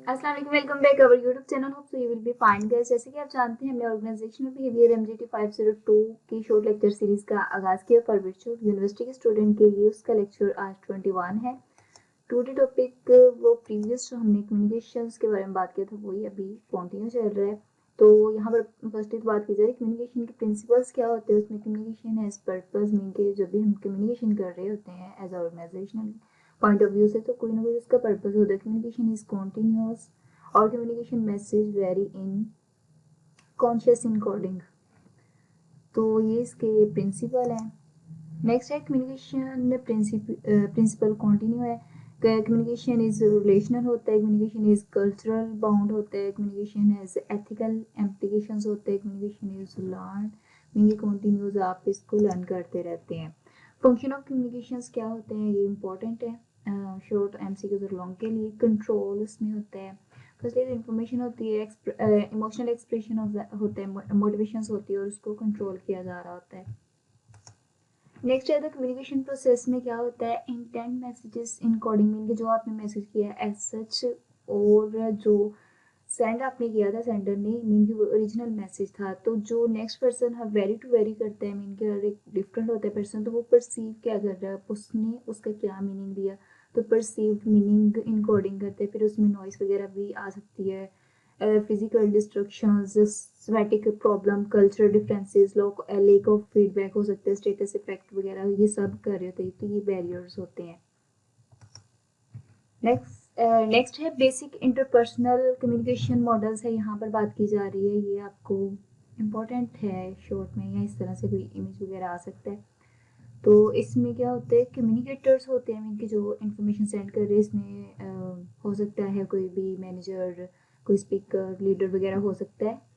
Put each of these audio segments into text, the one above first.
अस्सलाम वालेकुम, welcome back our YouTube channel. Hope so you will be fine guys. जैसे कि आप जानते हैं, हमने ऑर्गेनाइजेशनल बिहेवियर एमजीटी 502 की शॉर्ट लेक्चर सीरीज का आगाज किया फॉर वर्चुअल यूनिवर्सिटी के स्टूडेंट के लिए। उसका लेक्चर आज 21 है। टुडे टॉपिक वो प्रीवियस जो हमने कम्युनिकेशंस के बारे में बात किया था वही अभी कंटिन्यू चल रहा है। तो यहाँ पर फर्स्ट एक बात की जाए कम्युनिकेशन के प्रिंसिपल्स क्या होते हैं। उसमें कम्युनिकेशन एज पर्पस मीन के जब भी हम कम्युनिकेशन कर रहे होते हैं as organisational point of view से, तो कोई ना कोई उसका पर्पस होता है। कम्युनिकेशन इज कॉन्टिन्यूस और communication message very in conscious encoding. तो ये इसके प्रिंसिपल है। नेक्स्ट है कम्युनिकेशन प्रिंसिपल कंटिन्यू है। कम्युनिकेशन इज रिलेशनल होता है, कम्युनिकेशन इज कल्चरल बाउंड होता है, कम्युनिकेशन हैज एथिकल इम्प्लीकेशंस होते हैं, communication is learn mean continues, आप इसको लर्न करते रहते हैं। फंक्शन ऑफ कम्युनिकेशंस क्या होते हैं, ये इंपॉर्टेंट है शॉर्ट एमसीक्यूज और लॉन्ग के लिए। कंट्रोल उसमें होता है, फर्स्टली इन्फॉर्मेशन होती है, इमोशनल एक्सप्रेशन होता है, मोटिवेशंस होती है और उसको कंट्रोल किया जा रहा होता है। नेक्स्ट है द कम्युनिकेशन प्रोसेस में क्या होता है, इंटेंट मैसेजेस इनकोडिंग मीन के जो आपने मैसेज किया है एज सच, और जो सेंड आपने किया था सेंडर ने मीन की वो ओरिजिनल मैसेज था। तो जो नेक्स्ट पर्सन है वेरी टू वेरी करता है, मीन के हर एक डिफरेंट होता है पर्सन, तो वो परसीव क्या कर रहा है, उसने उसका क्या मीनिंग दिया, तो परसीव्ड मीनिंग इनकोडिंग करते हैं। फिर उसमें नॉइस वगैरह भी आ सकती है, physical destructions, systematic problem, cultural differences, lake of feedback हो सकते हैं, स्टेटस इफेक्ट वगैरह, ये सब कर रहे होते हैं। तो ये बैरियर्स होते हैं। नेक्स्ट है बेसिक इंटरपर्सनल कम्युनिकेशन मॉडल्स है, यहाँ पर बात की जा रही है। ये आपको इम्पोर्टेंट है शॉर्ट में, या इस तरह से कोई इमेज वगैरह आ सकता है। तो इसमें क्या होते हैं, कम्युनिकेटर्स होते हैं इनके जो इन्फॉर्मेशन सेंड कर रहे हैं। इसमें हो सकता है कोई भी मैनेजर, कोई स्पीकर, लीडर वगैरह हो सकता है।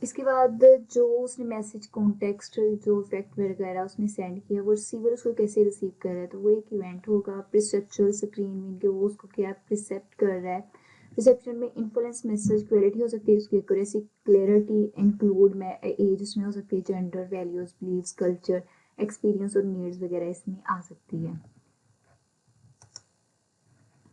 इसके बाद जो उसने मैसेज कॉन्टेक्स्ट जो इफेक्ट वगैरह उसने सेंड किया, वो रिसीवर उसको कैसे रिसीव कर रहा है, तो वो एक इवेंट होगा। प्रिसेप्चुअल स्क्रीन मीन के वो उसको क्या प्रिसेप्ट कर रहा है। रिसेप्शन में इन्फ्लुएंस मैसेज क्वालिटी हो सकती है, उसकी एक्यूरेसी, क्लैरिटी, इंक्लूड में एज उसमें हो सकती है, gender, values, beliefs, culture, experience और नीड्स वगैरह इसमें आ सकती है।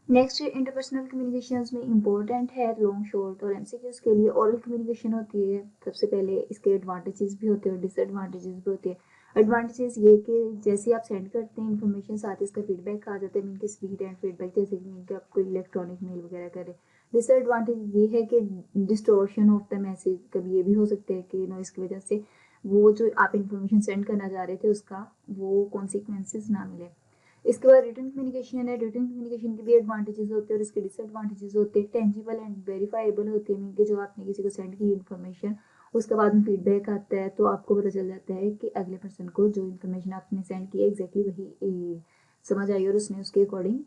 नेक्स्ट इंटरपर्सनल कम्युनिकेशंस में इंपॉर्टेंट है लॉन्ग, शॉर्ट और एमसीक्यूज के लिए ओरल कम्युनिकेशन होती है। सबसे पहले इसके एडवांटेजेस भी होते हैं और डिसएडवांटेजेस भी होते हैं। एडवांटेजेस ये कि जैसे आप सेंड करते हैं इन्फॉर्मेशन, साथ ही इसका फीडबैक आ जाता है, मीन के स्पीड एंड फीडबैक, जैसे कि मीन के आप कोई इलेक्ट्रॉनिक मेल वगैरह करें। डिसएडवांटेज ये है कि डिस्टोर्शन ऑफ द मैसेज, कभी ये भी हो सकता है कि नॉइस की वजह से वो जो आप इन्फॉर्मेशन सेंड करना चाह रहे थे उसका वो कॉन्सिक्वेंसेज ना मिले। इसके बाद रिटर्न कम्युनिकेशन है। रिटर्न कम्युनिकेशन के भी एडवांटेजेस होते हैं और इसके डिसएडवांटेजेस होते हैं। टेंजिबल एंड वेरीफाइबल होती है, मीन के जो आपने किसी को सेंड की इन्फॉर्मेशन, उसके बाद में फीडबैक आता है, तो आपको पता चल जाता है कि अगले पर्सन को जो इन्फॉर्मेशन आपने सेंड की है एग्जैक्टली वही समझ आई और उसने उसके अकॉर्डिंग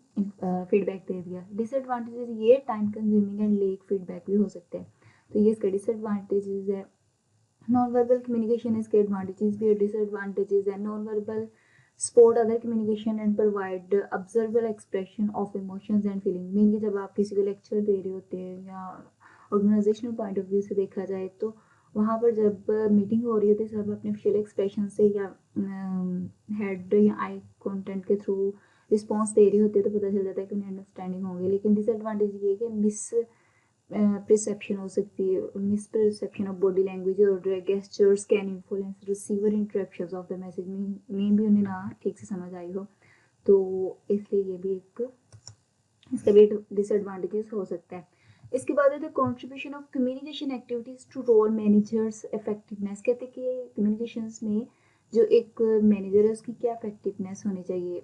फीडबैक दे दिया। डिसएडवांटेजेस ये time consuming and lake feedback भी हो सकते हैं, तो ये इसके डिसएडवांटेजेस है। नॉन वर्बल कम्युनिकेशन इसके एडवांटेजेस भी है, डिसएडवांटेजेस है। Non verbal support other communication and provide observable expression of emotions and feeling mean कि जब आप किसी को लेक्चर दे रहे होते हैं या ऑर्गेनाइजेशनल पॉइंट ऑफ व्यू से देखा जाए, तो वहाँ पर जब मीटिंग हो रही होती है सब अपने फेशियल एक्सप्रेशन से या हेड या आई कॉन्टेंट के थ्रू रिस्पॉन्स दे रही होती है, तो पता चल जाता है कि उन्हें अंडरस्टैंडिंग होगी। लेकिन डिसएडवांटेज ये है कि मिस perception हो सकती है, misperception of body language और gestures can influence receiver interruptions of the message में भी उन्हें ना ठीक से समझ आई हो, तो इसलिए ये भी एक इसका भी डिसएडवांटेजेस हो सकता है। इसके बाद है the contribution of communication activities to role managers effectiveness. कहते हैं कि कम्युनिकेशंस में जो एक मैनेजर है उसकी क्या इफेक्टिवनेस होनी चाहिए।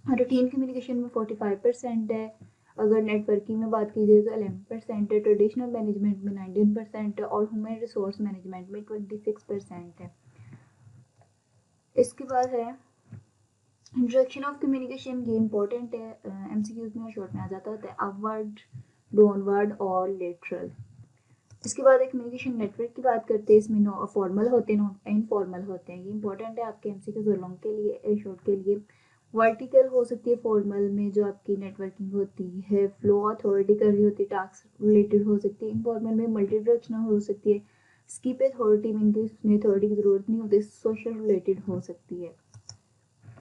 रूटीन कम्युनिकेशन में 45% है, अगर नेटवर्किंग में बात की जाए तो 11% है, ट्रेडिशनल मैनेजमेंट में 19% है और ह्यूमन रिसोर्स मैनेजमेंट में 26% है। इसके बाद है इंट्रोडक्शन ऑफ कम्युनिकेशन, ये इंपॉर्टेंट है, एमसीक्यूज में और शॉर्ट में आ जाता होता है। अपवर्ड, डाउनवर्ड और लेटरल। इसके बाद एक कम्युनिकेशन नेटवर्क की बात करते हैं, इसमें फॉर्मल होते हैं, नॉन इनफॉर्मल होते हैं। ये इंपॉर्टेंट है आपके एमसीक्यूज और लॉन्ग के लिए, शॉर्ट के लिए। वर्टिकल हो सकती है फॉर्मल में जो आपकी नेटवर्किंग होती है, फ्लो अथॉरिटी कर रही होती है, टास्क रिलेटेड हो सकती है। इनफॉर्मल में मल्टी डायरेक्शनल हो सकती है, स्किप अथॉरिटी मीन की उसमें अथॉरिटी की जरूरत नहीं होती, सोशल रिलेटेड हो सकती है।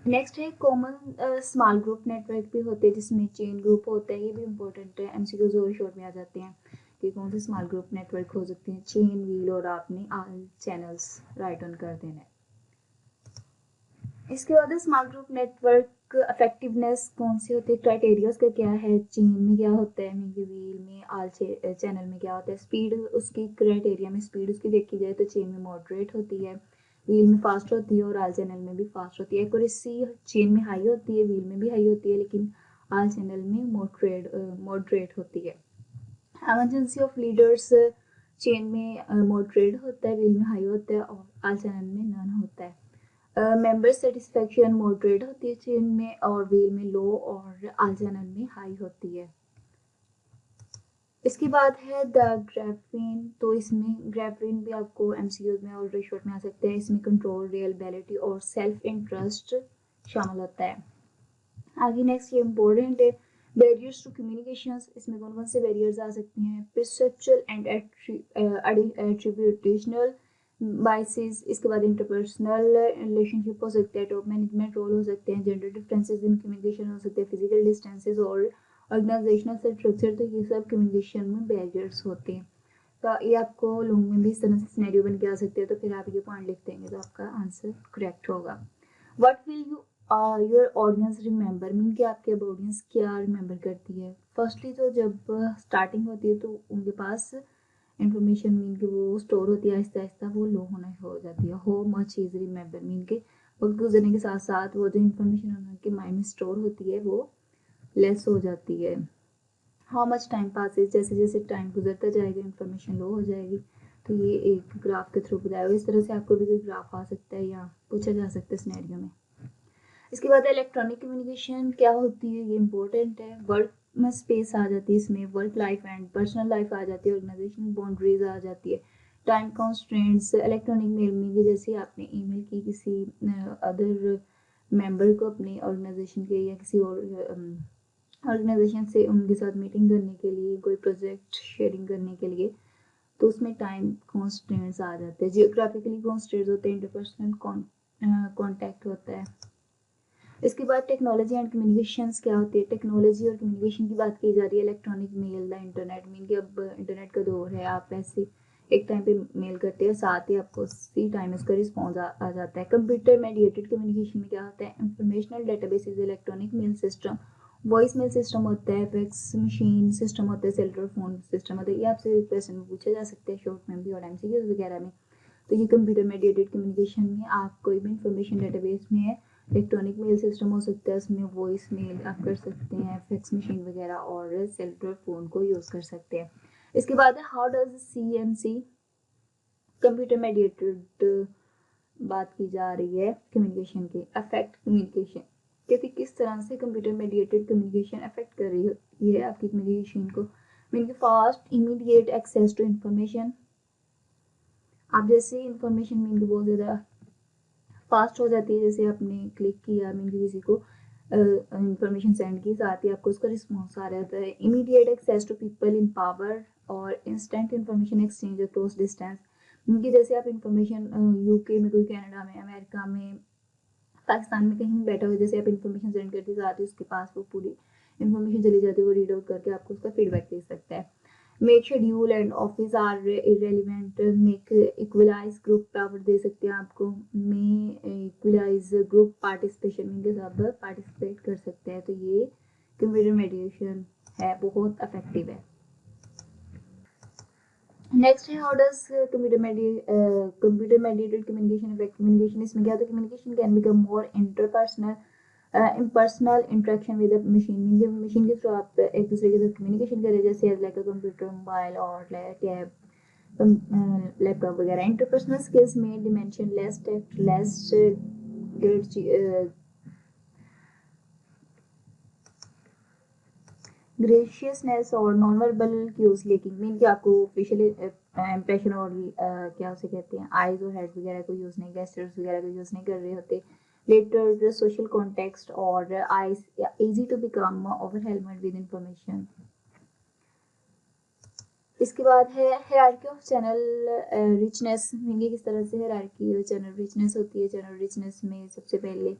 नेक्स्ट है कॉमन स्मॉल ग्रुप नेटवर्क भी होते हैं जिसमें चेन ग्रुप होता है, ये भी इंपॉर्टेंट है, एमसीक्यूज और शॉर्ट में आ जाते हैं कि कौन से स्मॉल ग्रुप नेटवर्क हो सकते हैं, चेन, व्हील और आपने ऑल चैनल्स राइट ऑन कर देना है। इसके बाद स्मॉल ग्रुप नेटवर्क इफेक्टिवनेस कौन सी होती है, क्राइटेरियाज का क्या है, चेन में क्या होता है, व्हील में, ऑल चैनल में क्या होता है, स्पीड उसकी क्राइटेरिया में स्पीड उसकी देखी जाए तो चेन में मॉडरेट होती है, व्हील में फास्ट होती है और ऑल चैनल में भी फास्ट होती है। एक्यूरेसी चेन में हाई होती है, व्हील में भी हाई होती है, लेकिन ऑल चैनल में मॉडरेट होती है। एमरजेंसी ऑफ लीडर्स चेन में मॉडरेट होता है, व्हील में हाई होता है और ऑल चैनल में नन होता है। मेंबर सेटिस्फेक्शन मॉडरेट होती है चेन में और व्हील में लो और ऑल चैनल में हाई होती है। इसके बाद है द ग्राफीन, तो इसमें ग्राफीन भी आपको एमसीक्यूज में और शॉर्ट में आ सकते हैं। इसमें कंट्रोल, रिलायबिलिटी और सेल्फ इंटरेस्ट शामिल होता है। आगे नेक्स्ट ये इम्पोर्टेंट है, बैरियर्स टू कम्युनिकेशंस, इसमें कौन कौन से बैरियर्स आ सकते हैं, परसेप्चुअल एंड एट्रीब्यूटेशनल बाइसेस, इसके बाद इंटरपर्सनल रिलेशनशिप हो सकते हैं, टॉप मैनेजमेंट रोल हो सकते हैं, जेंडर डिफरेंसेस इन कम्युनिकेशन हो सकते हैं, फिजिकल डिस्टेंसेस और ऑर्गेनाइजेशनल स्ट्रक्चर, तो ये सब कम्युनिकेशन में बैरियर्स होते हैं। तो ये आपको लॉन्ग में भी इस तरह से सिनेरियो बन के आ सकते हैं, तो फिर आप ये पॉइंट लिख देंगे तो आपका आंसर करेक्ट होगा। What will you your audience remember, mean कि आपके अब ऑडियंस क्या रिमेंबर करती है। फर्स्टली तो जब स्टार्टिंग होती है तो उनके पास इंफॉर्मेशन मीन कि वो स्टोर होती है, आहिस्ता आहिस्ता वो लो होना हो जाती है। हो मच इज रिमेंबर मीन के वक्त गुजरने के साथ साथ वो जो इन्फॉर्मेशन उनके माइंड में स्टोर होती है वो लेस हो जाती है। हाउ मच टाइम पासिस, जैसे जैसे टाइम गुजरता जाएगा इन्फॉर्मेशन लो हो जाएगी। तो ये एक ग्राफ के थ्रू बताया हुआ, इस तरह से आपको भी कोई ग्राफ आ सकता है या पूछा जा सकता है सिनेरियो में। इसके बाद इलेक्ट्रॉनिक कम्युनिकेशन क्या होती है, ये इंपॉर्टेंट है। वर्क में स्पेस आ जाती है, इसमें work life and personal life आ जाती है, ऑर्गेनाइजेशनल बाउंड्रीज आ जाती है, टाइम कॉन्स्ट्रेंट्स। इलेक्ट्रॉनिक मेल में जैसे आपने ईमेल की किसी अदर मेंबर को अपने ऑर्गेनाइजेशन के या किसी और ऑर्गेनाइजेशन से उनके साथ मीटिंग करने के लिए, कोई प्रोजेक्ट शेयरिंग करने के लिए, तो उसमें टाइम कॉन्स्टेंट्स आ जाते हैं, जियोग्राफिकली कॉन्स्टेंट्स होते हैं, इंटरपर्सनल कॉन्टैक्ट होता है। इसके बाद टेक्नोलॉजी एंड कम्युनिकेशंस क्या होती है, टेक्नोलॉजी और कम्युनिकेशन की बात की जा रही है। Electronic mail, the internet, mean कि अब इंटरनेट का दौर है, आप ऐसे एक टाइम पे मेल करते हैं, साथ ही आपको उसी टाइम उसका रिस्पॉन्स आ जाता है। कंप्यूटर मेडिएटेड कम्युनिकेशन में क्या होता है, informational databases, electronic mail system, voice mail system होता है, फैक्स मशीन सिस्टम होता है, सेलुलर फोन सिस्टम होता है। ये आपसे क्वेश्चन में पूछा जा सकता है शॉर्ट में भी और एमसीक्यूज वगैरह में। तो ये कंप्यूटर मेडिएटेड कम्युनिकेशन में आप कोई भी इंफॉर्मेशन डेटाबेस में है, इलेक्ट्रॉनिक मेल सिस्टम हो सकता है, उसमें वॉइस मेल आप कर सकते हैं, फैक्स मशीन वगैरह और सेलुलर फोन को यूज़ कर सकते हैं। इसके बाद है how does CMC, computer mediated बात की जा रही है कम्युनिकेशन के, अफेक्ट कम्युनिकेशन, क्योंकि किस तरह से कंप्यूटर मेडिएटेड कम्युनिकेशन अफेक्ट कर रही है आपकी कम्युनिकेशन को। Mean fast immediate access to information, आप जैसे इंफॉर्मेशन मीन की बहुत ज़्यादा फास्ट हो जाती है, जैसे आपने क्लिक किया मीन की किसी को इंफॉर्मेशन सेंड की, साथ ही आपको उसका रिस्पॉन्स आ रहा है। Immediate access to people in power और instant information exchange across distance, mean जैसे आप इंफॉर्मेशन यूके में, कोई कनाडा में, अमेरिका में, पाकिस्तान में कहीं बैठा हुआ, जैसे आप इंफॉर्मेशन सेंड करते साथ ही उसके पास वो पूरी इंफॉर्मेशन चली जाती है, वो रीड आउट करके आपको उसका फीडबैक दे सकता है। Make schedule and office are irrelevant, make equalise group power दे सकते हैं आपको, में इक्वलाइज ग्रुप पार्टिसिपेशन में सब पार्टिसिपेट कर सकते हैं। तो ये कंप्यूटर मेडिएशन है, बहुत इफेक्टिव है। नेक्स्ट है how does computer mediated communication affect communication. इसमें क्या होता है, communication can become more interpersonal impersonal interaction with machine, mean machine के थ्रू आप एक दूसरे के साथ कम्युनिकेशन करें, जैसे लाइक कंप्यूटर, मोबाइल और टैब, लैपटॉप वगैरह। इंटरपर्सनल स्किल्स में dimension, less text, less graciousness और नॉन वर्बल क्यूज लेकिन, मीन कि आपको फेशियल इंप्रेशन और क्या उसे कहते हैं, आईज और हेड वगैरह को यूज़ नहीं, गेस्टर्स वगैरह को यूज़ नहीं कर रहे होते। लेटर सोशल कॉन्टेक्स्ट और आईज easy to become overwhelmed with information. इसके बाद है hierarchy of channel richness, mean किस तरह से हायरार्की और चैनल रिचनेस होती है। चैनल रिचनेस में सबसे पहले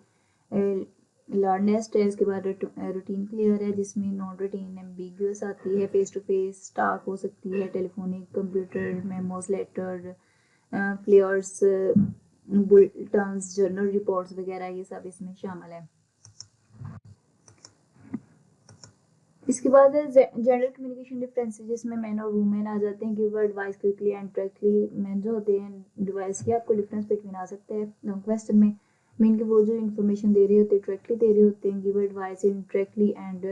लर्नेस्ट है, उसके बाद रूटीन क्लियर है जिसमें नॉन रूटीन एम्बिग्यूअस आती है, फेस टू फेस टास्क हो सकती है, telephonic, computer, memos, letter, flyers, bulletins, journal reports वगैरह ये सब इसमें शामिल है। इसके बाद है जनरल कम्युनिकेशन डिफरेंसेस जिसमें मैन और वुमेन आ जाते हैं। Give advice quickly and directly, man जो होते हैं डिवाइस की आपको डिफरेंस बिटवीन आ सकता है क्वेश्चन में। मीन के वो जो इन्फॉर्मेशन दे रहे होते हैं डायरेक्टली दे रहे होते हैं, give advice indirectly and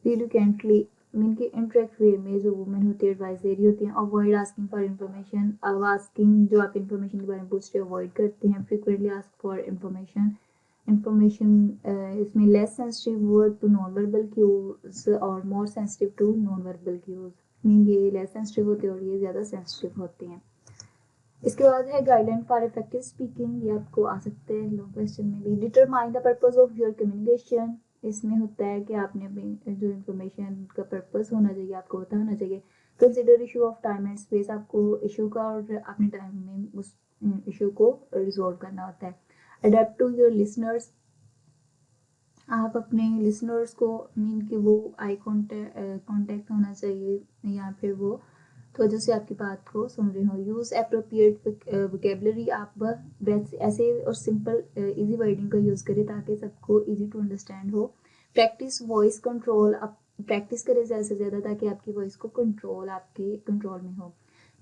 reluctantly, mean के इनडायरेक्ट वे में जो वुमेन होती है एडवाइस दे रही होती हैं। अवॉइड आस्किंग फॉर इन्फॉर्मेशन, अब आस्किंग जो आप इन्फॉर्मेशन के बारे में पूछ रहे हो अवॉइड करते हैं। फ्रीक्वेंटली आस्क फॉर इन्फॉर्मेशन इसमें less sensitive word to non verbal cues और more sensitive to non verbal cues, mean ये लेस सेंसिटिव होते हैं और ये ज़्यादा सेंसिटिव होते हैं। इसके बाद है गाइडलाइन फॉर इफेक्टिव स्पीकिंग, ये आपको आ सकते हैं लॉन्ग क्वेश्चन में भी। Determine the purpose of your communication, इसमें होता है कि आपने अपनी जो इन्फॉर्मेशन का पर्पस होना चाहिए आपको पता होना चाहिए। Consider issue of time and space, आपको इशू का और अपने टाइम में उस इशू को रिजॉल्व करना होता है। अडेप्ट टू योर लिसनर्स, आप अपने लिसनर्स को मीन कि वो आई कॉन्टेक्ट होना चाहिए या फिर वो तो से आपकी बात को सुन रहे हो। यूज़ अप्रोप्रिएट वोकेबलरी, आप ऐसे और सिंपल इजी वर्डिंग का यूज़ करें ताकि सबको इजी टू अंडरस्टैंड हो। प्रैक्टिस वॉइस कंट्रोल, आप प्रैक्टिस करें ज़्यादा से ज़्यादा ताकि आपकी वॉइस को कंट्रोल आपके कंट्रोल में हो।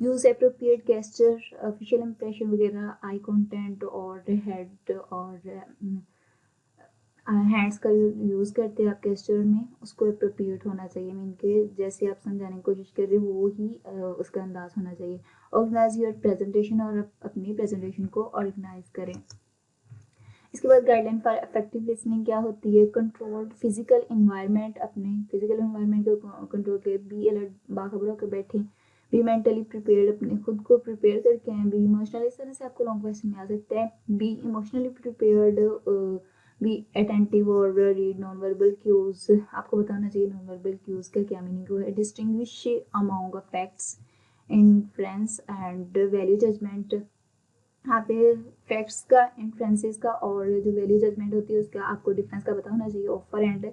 Use appropriate gesture, official impression वगैरह, आई कॉन्टेंट और हेड और हैंड्स का यूज़ करते हैं आप गेस्चर में, उसको अप्रोप्रिएट होना चाहिए, मीन के जैसे आप समझाने की कोशिश कर रहे हो वो ही उसका अंदाज होना चाहिए। ऑर्गेनाइज योर प्रेजेंटेशन, और अपनी प्रेजेंटेशन को ऑर्गेनाइज करें। इसके बाद गाइडलाइन फॉर इफेक्टिव लिसनिंग क्या होती है। कंट्रोल्ड फिजिकल इन्वायरमेंट, अपने फिजिकल इन्वायरमेंट को कंट्रोल करें। बी अलर्ट, बाखबर होकर बैठें। बी मेंटली प्रिपेयर्ड, अपने खुद को प्रिपेयर करके हैं। बी इमोशनल, इस तरह से आपको लॉन्ग क्वेश्चन में आ सकता है। B emotionally prepared, be attentive और रीड नॉन वर्बल क्यूज, आपको बताना चाहिए नॉन वर्बल क्यूज का क्या मीनिंग है। Distinguish among facts, inference and value judgement, यहाँ पे फैक्ट्स का, इन्फ्रेंसेस का और जो वैल्यू जजमेंट होती है उसका आपको डिफरेंस का पता होना चाहिए। Offer and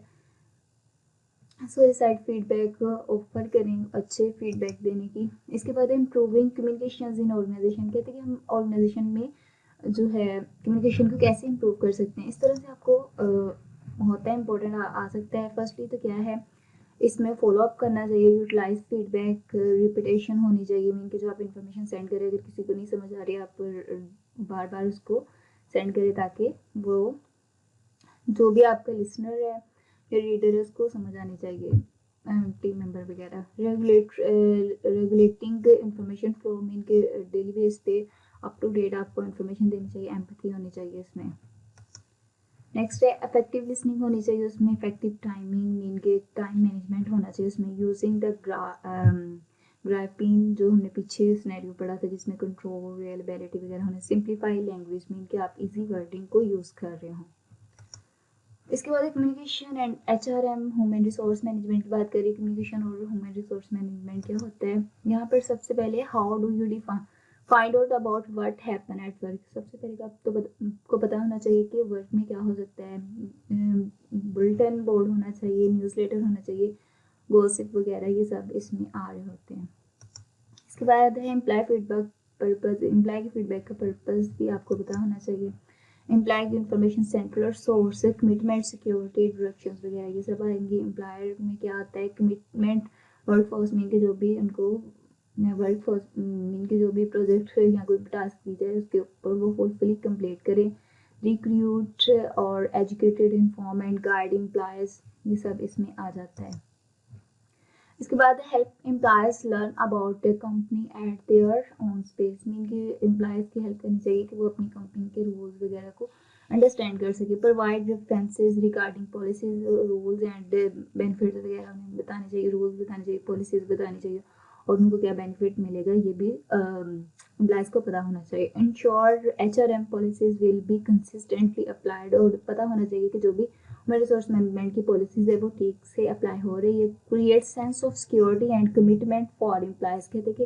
suicide feedback, offer करें अच्छे फीडबैक देने की। इसके बाद इम्प्रूविंग कम्युनिकेशन इन ऑर्गेनाइजेशन, कहते हैं कि हम ऑर्गेनाइजेशन में जो है कम्युनिकेशन को कैसे इम्प्रूव कर सकते हैं। इस तरह से आपको होता है इम्पोर्टेंट आ सकता है। फर्स्टली तो क्या है इसमें फॉलो अप करना चाहिए। यूटिलाइज फीडबैक, रिपीटेशन होनी चाहिए, मीन कि जो आप इन्फॉर्मेशन सेंड करें अगर किसी को नहीं समझ आ रही है आप बार बार उसको सेंड करें ताकि वो जो भी आपका लिसनर है या रीडर है उसको समझ आनी चाहिए, टीम मेंबर वगैरह। रेगुलेटिंग इंफॉर्मेशन फ्लो, मीन के डेली बेस पे अप टू डेट आपको इन्फॉर्मेशन देनी चाहिए। एम्पैथी होनी चाहिए इसमें। नेक्स्ट है इफेक्टिव लिसनिंग होनी चाहिए उसमें। इफेक्टिव टाइमिंग, मीन के टाइम मैनेजमेंट होना चाहिए उसमें। यूजिंग द ग्राफिंग, जो हमने पीछे सिनेरियो पढ़ा था जिसमें कंट्रोल, रियलाबिलिटी वगैरह होने। सिंप्लीफाई लैंग्वेज, मीन कि आप इजी वर्डिंग को यूज़ कर रहे हो। इसके बाद communication and HRM, human resource management की बात करें। कम्युनिकेशन और ह्यूमन रिसोर्स मैनेजमेंट क्या होता है यहाँ पर। सबसे पहले how do you define find out about what happen at work, सबसे पहले आपको पता होना चाहिए कि वर्क में क्या हो सकता है। बुलेटिन बोर्ड होना चाहिए, न्यूज़लेटर होना चाहिए, गॉसिप वगैरह ये सब इसमें आ रहे होते हैं। इसके बाद है एम्प्लॉय फीडबैक पर्पस, एम्प्लॉय के फीडबैक का पर्पस भी आपको पता होना चाहिए। एम्प्लॉय की information central source, commitment, security, directions वगैरह ये सब आएंगे। एम्प्लॉयर में क्या आता है कमिटमेंट, वर्क फोर्स मीन के जो भी उनको वर्क फोर्स मीन के जो भी प्रोजेक्ट या कोई टास्क दी जाए उसके ऊपर वो फुलफिली कंप्लीट करें। रिक्रूट और educated, inform and guide employees, ये सब इसमें आ जाता है। इसके बाद help employees learn about the company at their own space, mean कि एम्प्लॉयज की हेल्प करनी चाहिए कि वो अपनी कंपनी के रूल्स वगैरह को अंडरस्टैंड कर सके। Provide references regarding policies, rules and benefits वगैरह उन्हें बताने चाहिए, रूल्स बताने चाहिए, पॉलिसीज बतानी चाहिए और उनको क्या बेनिफिट मिलेगा ये भी एम्प्लॉयज को पता होना चाहिए। Ensure HRM policies will be consistently applied, और पता होना चाहिए कि जो भी ह्यूमन रिसोर्स मैनेजमेंट की पॉलिसीज है वो ठीक से अप्लाई हो रही है। Create sense of security and commitment for employees, कहते हैं कि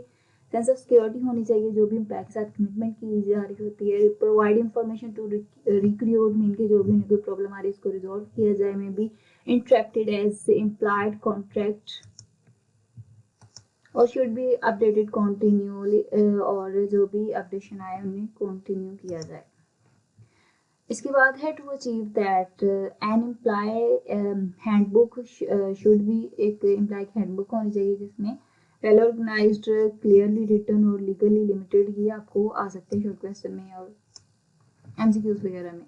सेंस ऑफ सिक्योरिटी होनी चाहिए, जो भी एम्प्लॉय के साथ कमिटमेंट की जा रही होती है, provide information to recruit, mean के जो भी उन्हें कोई प्रॉब्लम आ रही है इसको रिजॉल्व किया जाए, may be interacted as employed contract और शुड बी अपडेटेड कॉन्टिन्यूली, और जो भी अपडेशन आए उन्हें कंटिन्यू किया जाए। इसके बाद है to achieve that an employ handbook should be, एक एम्प्लॉय की हैंडबुक होनी चाहिए जिसमें वेल ऑर्गेनाइज्ड, क्लियरली रिटन और लीगली लिमिटेड, ये आपको आ सकते हैं शॉर्ट क्वेश्चन में और एमसीक्यूज वगैरह में,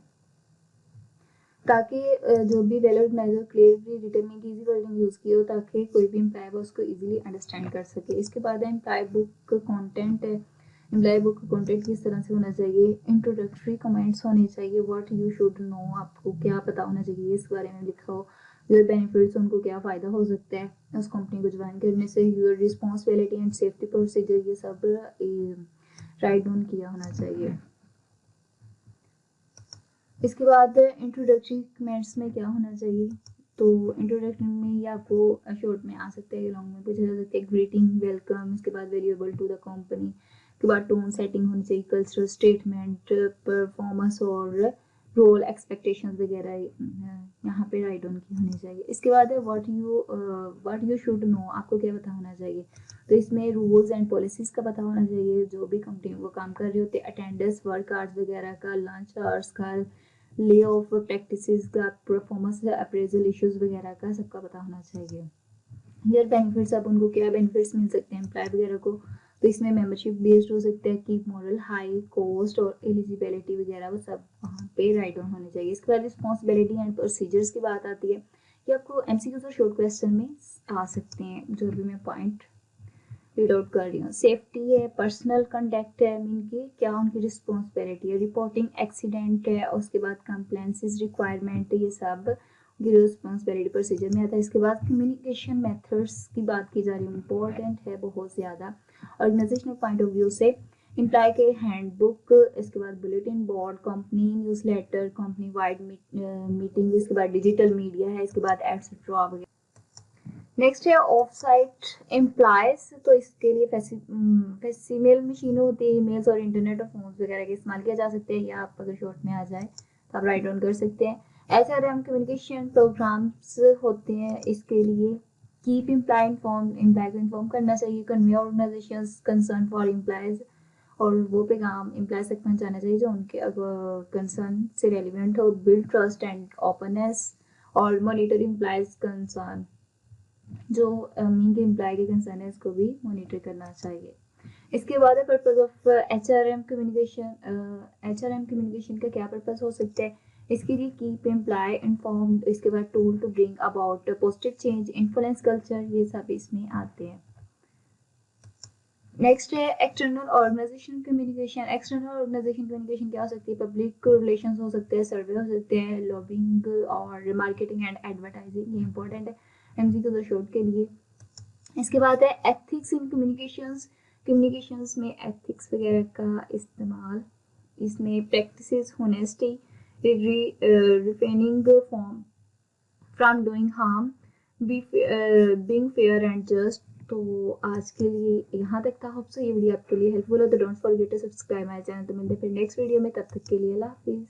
ताकि जो भी वेल ऑर्गेनाइज्ड और क्लियरली रिटन में इजी वर्डिंग यूज की हो ताकि कोई भी एम्प्लॉय उसको इजीली अंडरस्टैंड कर सके। इसके बाद है एम्प्लॉय बुक कंटेंट है, एम्प्लॉय बुक कंटेंट किस तरह से होना चाहिए, इंट्रोडक्टरी कमेंट्स होने चाहिए, व्हाट यू शुड नो, आपको क्या पता होना चाहिए इस बारे में लिखा हो, योर बेनिफिट्स, उनको क्या फ़ायदा हो सकता है उस कंपनी को ज्वाइन करने से, your responsibility and safety procedure, ये सब राइट डाउन किया होना चाहिए। इसके बाद इंट्रोडक्टरी कमेंट्स में क्या होना चाहिए, तो इंट्रोडक्शन में ये आपको शॉर्ट में आ सकता है, लॉन्ग में पूछा जा सकता है, ग्रीटिंग, वेलकम, इसके बाद वेरिएबल टू द कंपनी, के बाद टोन सेटिंग होनी चाहिए, कल्चरल स्टेटमेंट, परफॉर्मेंस और रोल एक्सपेक्टेशंस वगैरह यहाँ पे राइट ऑन की होनी चाहिए। इसके बाद है व्हाट यू शुड नो, आपको क्या पता होना चाहिए, तो इसमें रूल्स एंड पॉलिसीज का पता होना चाहिए, जो भी कंपनी वो काम कर रहे होते हैं, अटेंडेंस, वर्क आवर्स वगैरह का, लंच आवर्स का, ले ऑफ प्रैक्टिसेस का, परफॉर्मेंस अप्रेजल इश्यूज वगैरह का सबका पता होना चाहिए। यार बेनिफिट्स, अब उनको क्या बेनिफिट्स मिल सकते हैं एम्प्लॉय वगैरह को, तो इसमें मेंबरशिप बेस्ड हो सकता है, कीप मॉरल हाई, कॉस्ट और एलिजिबिलिटी वगैरह वो सब वहाँ पे राइट ऑन होने चाहिए। इसके बाद रिस्पॉन्सिबिलिटी एंड प्रोसीजर्स की बात आती है, ये आपको एमसीक्यूज और शॉर्ट क्वेश्चन में आ सकते हैं, जो भी मैं पॉइंट रीड आउट कर रही हूँ। सेफ्टी है, पर्सनल कंडक्ट है, मीन की क्या उनकी रिस्पॉन्सिबिलिटी है, रिपोर्टिंग एक्सीडेंट है, उसके बाद कंप्लेंसेस रिक्वायरमेंट, ये सब रिस्पॉन्सिबिलिटी प्रोसीजर में आता है। इसके बाद कम्युनिकेशन मेथड्स की बात की जा रही है, इंपॉर्टेंट है बहुत ज़्यादा ऑर्गेनाइजेशनल पॉइंट ऑफ व्यू से, एम्प्लॉय के हैंडबुक, इसके बाद bulletin board, company news letter, company wide meeting, इसके बाद डिजिटल मीडिया है, इसके बाद एटसेट्रा वगैरह। नेक्स्ट है ऑफ साइट एम्प्लॉयज, तो इसके लिए फीमेल मशीन होती है, ईमेल्स और इंटरनेट और फोन वगैरह का इस्तेमाल किया जा सकता है, या आप अगर शॉर्ट में आ जाए तो आप राइट ऑन कर सकते हैं। एचआरएम कम्युनिकेशन प्रोग्राम्स होते हैं, इसके लिए कीप एम्प्लॉय इन्फॉर्म, एम्प्लॉय को इन्फॉर्म करना चाहिए, convey organisation concern for employees, और वो पैगाम एम्प्लॉयज तक पहुंचाना चाहिए जो उनके कंसर्न से रेलिवेंट हो, बिल्ड ट्रस्ट एंड ओपननेस, और मॉनिटर एम्प्लॉयज कंसर्न, जो मीन के एम्प्लॉय के कंसर्न है इसको भी मॉनिटर करना चाहिए। इसके बाद है purpose of HRM communication, HRM communication का क्या पर्पस हो सकता है, इसके लिए कीप एम्प्लॉय इन्फॉर्म्ड, इसके बाद tool to bring about positive change, influence culture, ये सब इसमें आते हैं। नेक्स्ट है external organisation communication, external organisation communication क्या हो सकती है, पब्लिक रिलेशंस हो सकते हैं, सर्वे हो सकते हैं, लॉबिंग और मार्केटिंग एंड एडवर्टाइजिंग, ये इंपॉर्टेंट है एमसीक्यू तो शॉर्ट के लिए। इसके बाद है एथिक्स इन कम्युनिकेशंस, कम्युनिकेशंस में एथिक्स वगैरह का इस्तेमाल, इसमें practices, honesty, refraining from doing harm, being fair and just. तो आज के लिए यहाँ तक था, होप सो ये वीडियो आपके लिए हेल्पफुल हो, तो don't forget to subscribe my channel. तो मिलते हैं फिर नेक्स्ट वीडियो में, तब तक के लिए अल्लाह हाफिज़।